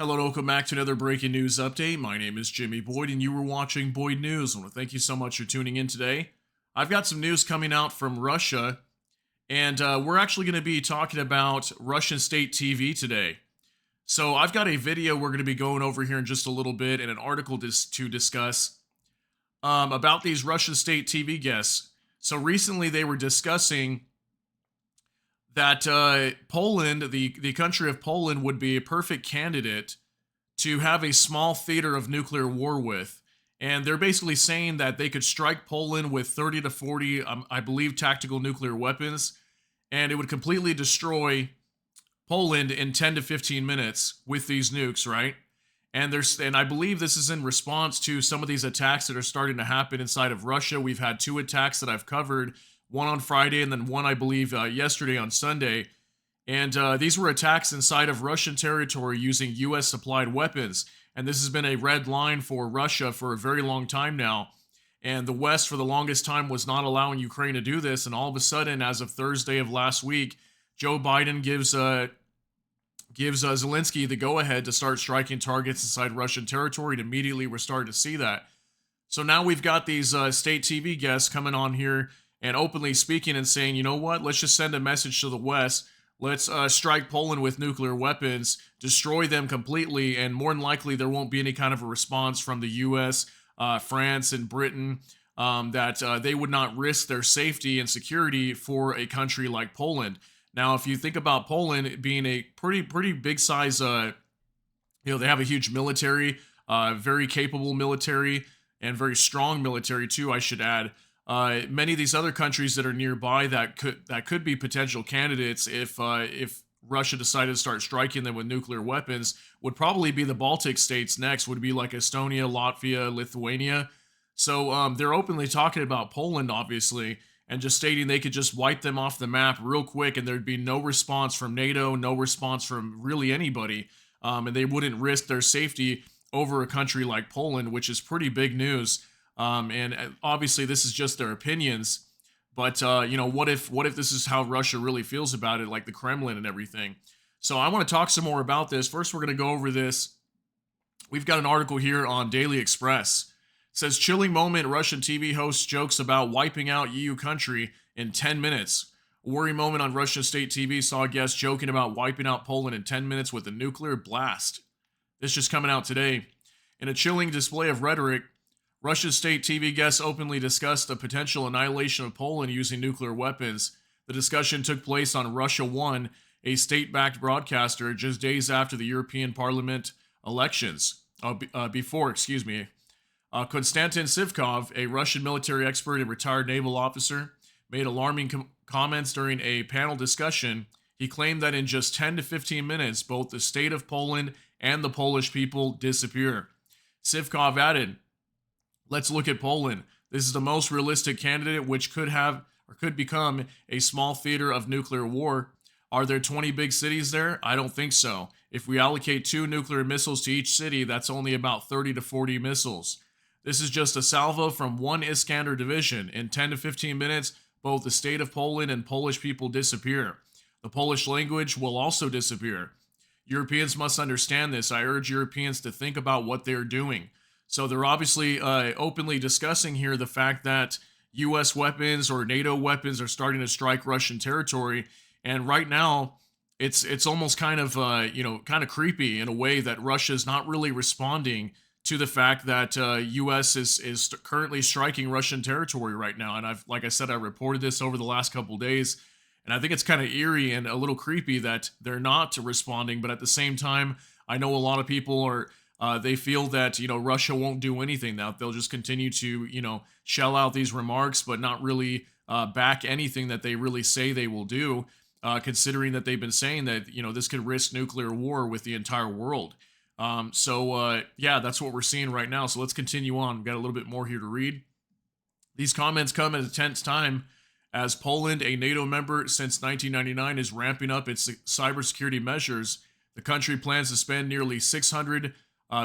Hello and welcome back to another breaking news update. My name is Jimmy Boyd and you were watching Boyd News. I want to thank you so much for tuning in today. I've got some news coming out from Russia, and we're actually going to be talking about Russian state TV today. So I've got a video we're going to be going over here in just a little bit and an article to discuss about these Russian state TV guests. So recently they were discussing that Poland, the country of Poland, would be a perfect candidate to have a small theater of nuclear war with. And they're basically saying that they could strike Poland with 30 to 40, I believe, tactical nuclear weapons, and it would completely destroy Poland in 10 to 15 minutes with these nukes, right? And I believe this is in response to some of these attacks that are starting to happen inside of Russia. We've had two attacks that I've covered, one on Friday and then one, I believe, yesterday on Sunday. And these were attacks inside of Russian territory using U.S. supplied weapons. And this has been a red line for Russia for a very long time now. And the West, for the longest time, was not allowing Ukraine to do this. And all of a sudden, as of Thursday of last week, Joe Biden gives Zelensky the go-ahead to start striking targets inside Russian territory. And immediately, we're starting to see that. So now we've got these state TV guests coming on here and openly speaking and saying, you know what, let's just send a message to the West. Let's strike Poland with nuclear weapons, destroy them completely, and more than likely there won't be any kind of a response from the U.S., France, and Britain that they would not risk their safety and security for a country like Poland. Now, if you think about Poland being a pretty big size, they have a huge military, very capable military, and very strong military too, I should add. Many of these other countries that are nearby that could be potential candidates if Russia decided to start striking them with nuclear weapons would probably be the Baltic states next, would be like Estonia, Latvia, Lithuania. So they're openly talking about Poland, obviously, and just stating they could just wipe them off the map real quick and there'd be no response from NATO, no response from really anybody, and they wouldn't risk their safety over a country like Poland, which is pretty big news. And obviously this is just their opinions, but what if this is how Russia really feels about it, like the Kremlin and everything? So I want to talk some more about this. First, we're going to go over this. We've got an article here on Daily Express. It says, chilling moment, Russian TV host jokes about wiping out EU country in 10 minutes. A worry moment on Russian state TV saw guests joking about wiping out Poland in 10 minutes with a nuclear blast. This just coming out today. In a chilling display of rhetoric, Russia's state TV guests openly discussed the potential annihilation of Poland using nuclear weapons. The discussion took place on Russia One, a state-backed broadcaster, just days after the European Parliament elections. Konstantin Sivkov, a Russian military expert and retired naval officer, made alarming comments during a panel discussion. He claimed that in just 10 to 15 minutes, both the state of Poland and the Polish people disappear. Sivkov added, let's look at Poland. This is the most realistic candidate which could become a small theater of nuclear war. Are there 20 big cities there? I don't think so. If we allocate 2 nuclear missiles to each city, that's only about 30 to 40 missiles. This is just a salvo from one Iskander division. In 10 to 15 minutes, both the state of Poland and Polish people disappear. The Polish language will also disappear. Europeans must understand this. I urge Europeans to think about what they're doing. So they're obviously openly discussing here the fact that U.S. weapons or NATO weapons are starting to strike Russian territory, and right now it's almost kind of creepy in a way that Russia is not really responding to the fact that U.S. is currently striking Russian territory right now. And like I said, I reported this over the last couple days, and I think it's kind of eerie and a little creepy that they're not responding. But at the same time, I know a lot of people are. They feel that, Russia won't do anything, that they'll just continue to, shell out these remarks, but not really back anything that they really say they will do, considering that they've been saying that, this could risk nuclear war with the entire world. That's what we're seeing right now. So let's continue on. We've got a little bit more here to read. These comments come at a tense time as Poland, a NATO member since 1999, is ramping up its cybersecurity measures. The country plans to spend nearly $600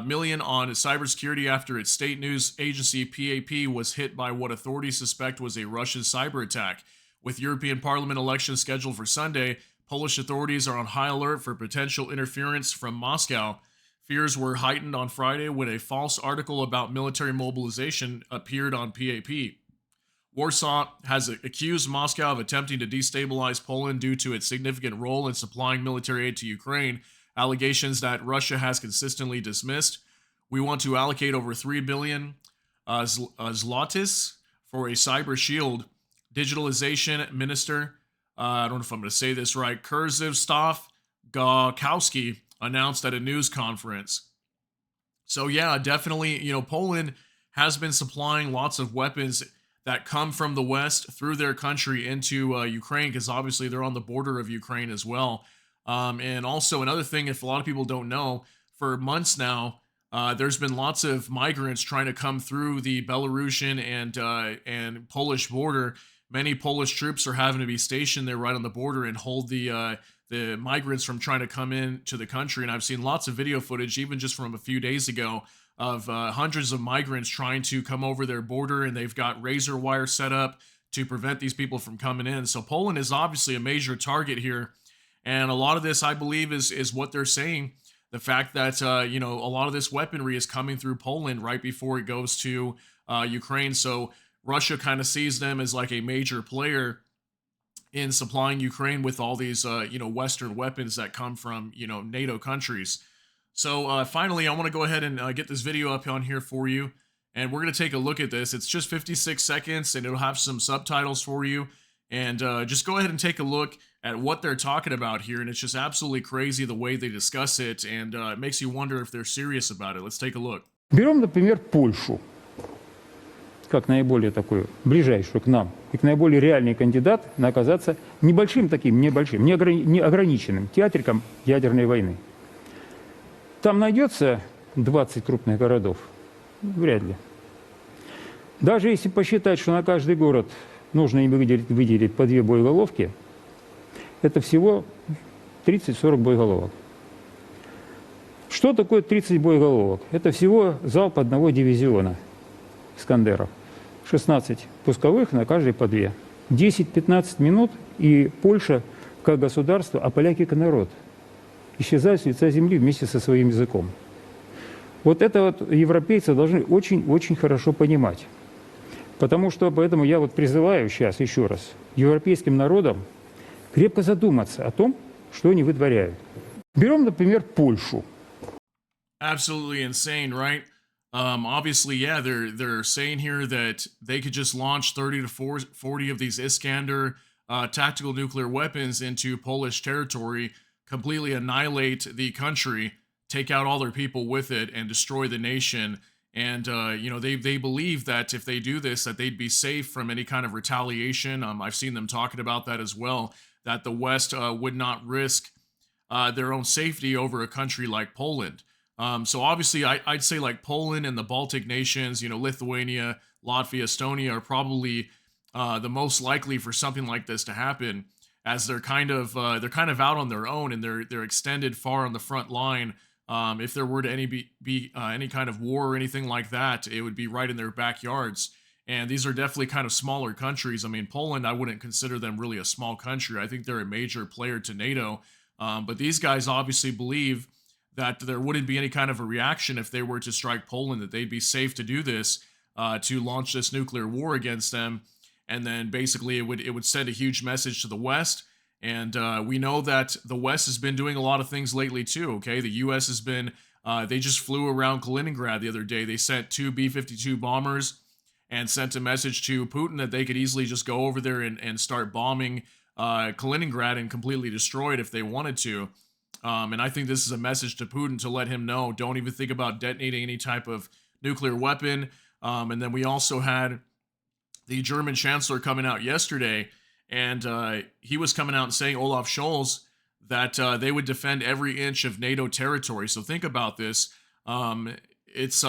million on cybersecurity after its state news agency PAP was hit by what authorities suspect was a Russian cyber attack. With European Parliament elections scheduled for Sunday, Polish authorities are on high alert for potential interference from Moscow. Fears were heightened on Friday when a false article about military mobilization appeared on PAP. Warsaw has accused Moscow of attempting to destabilize Poland due to its significant role in supplying military aid to Ukraine, allegations that Russia has consistently dismissed. We want to allocate over 3 billion zlotys for a cyber shield. Digitalization Minister, I don't know if I'm going to say this right, Kurzystov Gawkowski announced at a news conference. So yeah, definitely, Poland has been supplying lots of weapons that come from the West through their country into Ukraine, because obviously they're on the border of Ukraine as well. And also another thing, if a lot of people don't know, for months now, there's been lots of migrants trying to come through the Belarusian and Polish border. Many Polish troops are having to be stationed there right on the border and hold the migrants from trying to come in to the country. And I've seen lots of video footage, even just from a few days ago, of hundreds of migrants trying to come over their border, and they've got razor wire set up to prevent these people from coming in. So Poland is obviously a major target here. And a lot of this, I believe, is what they're saying. The fact that, a lot of this weaponry is coming through Poland right before it goes to Ukraine. So Russia kind of sees them as like a major player in supplying Ukraine with all these, Western weapons that come from, NATO countries. So finally, I want to go ahead and get this video up on here for you. And we're going to take a look at this. It's just 56 seconds, and it'll have some subtitles for you. And just go ahead and take a look at what they're talking about here. And it's just absolutely crazy the way they discuss it. And it makes you wonder if they're serious about it. Let's take a look. Берем, например, Польшу, как наиболее такую, ближайшую к нам, и к наиболее реальный кандидат на оказаться небольшим таким, неограниченным театриком ядерной войны. Там найдется 20 крупных городов? Вряд ли. Даже если посчитать, что на каждый город нужно им выделить по 2 боеголовки, это всего 30-40 боеголовок. Что такое 30 боеголовок? Это всего залп одного дивизиона «Искандеров». 16 пусковых, на каждой по 2. 10-15 минут, и Польша как государство, а поляки как народ исчезают с лица земли вместе со своим языком. Вот это вот европейцы должны очень-очень хорошо понимать. Потому что, поэтому я вот призываю сейчас еще раз европейским народам крепко задуматься о том, что они вытворяют. Берем, например, Польшу. Absolutely insane, right? Obviously, yeah, they're saying here that they could just launch 30 to 40 of these Iskander tactical nuclear weapons into Polish territory, completely annihilate the country, take out all their people with it, and destroy the nation. And they believe that if they do this, that they'd be safe from any kind of retaliation. I've seen them talking about that as well, that the West would not risk their own safety over a country like Poland. So obviously, I'd say like Poland and the Baltic nations, Lithuania, Latvia, Estonia are probably the most likely for something like this to happen, as they're kind of out on their own, and they're extended far on the front line. If there were to be any kind of war or anything like that, it would be right in their backyards. And these are definitely kind of smaller countries. I mean, Poland, I wouldn't consider them really a small country. I think they're a major player to NATO. But these guys obviously believe that there wouldn't be any kind of a reaction if they were to strike Poland, that they'd be safe to do this, to launch this nuclear war against them. And then basically it would send a huge message to the West. And we know that the West has been doing a lot of things lately too, okay? The U.S. has been, they just flew around Kaliningrad the other day. They sent 2 B-52 bombers and sent a message to Putin that they could easily just go over there and start bombing Kaliningrad and completely destroy it if they wanted to. And I think this is a message to Putin to let him know, don't even think about detonating any type of nuclear weapon. And then we also had the German chancellor coming out yesterday, and he was coming out and saying, Olaf Scholz, that they would defend every inch of NATO territory. So think about this. There's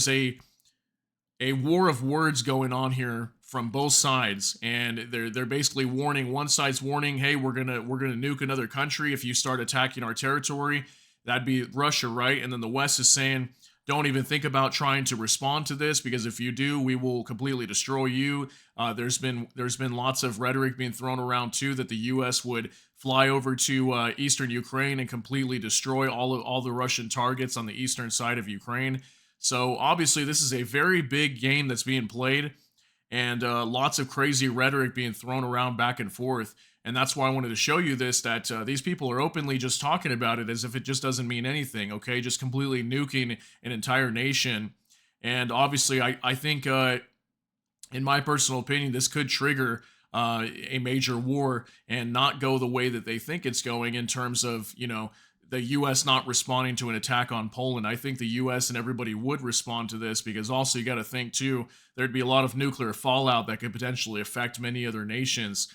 a war of words going on here from both sides, and they're basically warning. One side's warning, hey, we're gonna nuke another country if you start attacking our territory. That'd be Russia, right? And then the West is saying, don't even think about trying to respond to this, because if you do, we will completely destroy you. There's been lots of rhetoric being thrown around too that the U.S. would fly over to eastern Ukraine and completely destroy all the Russian targets on the eastern side of Ukraine. So obviously, this is a very big game that's being played, and lots of crazy rhetoric being thrown around back and forth. And that's why I wanted to show you this, that these people are openly just talking about it as if it just doesn't mean anything, okay? Just completely nuking an entire nation. And obviously, I think, in my personal opinion, this could trigger a major war and not go the way that they think it's going in terms of, the U.S. not responding to an attack on Poland. I think the U.S. and everybody would respond to this, because also you got to think too, there'd be a lot of nuclear fallout that could potentially affect many other nations.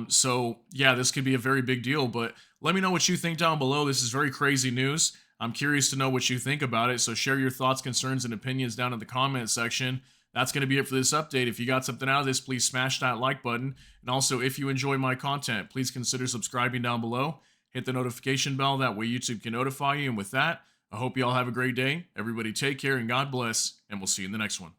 So yeah, this could be a very big deal, but let me know what you think down below. This is very crazy news. I'm curious to know what you think about it. So share your thoughts, concerns, and opinions down in the comment section. That's going to be it for this update. If you got something out of this, please smash that like button. And also, if you enjoy my content, please consider subscribing down below. Hit the notification bell. That way YouTube can notify you. And with that, I hope you all have a great day. Everybody take care and God bless. And we'll see you in the next one.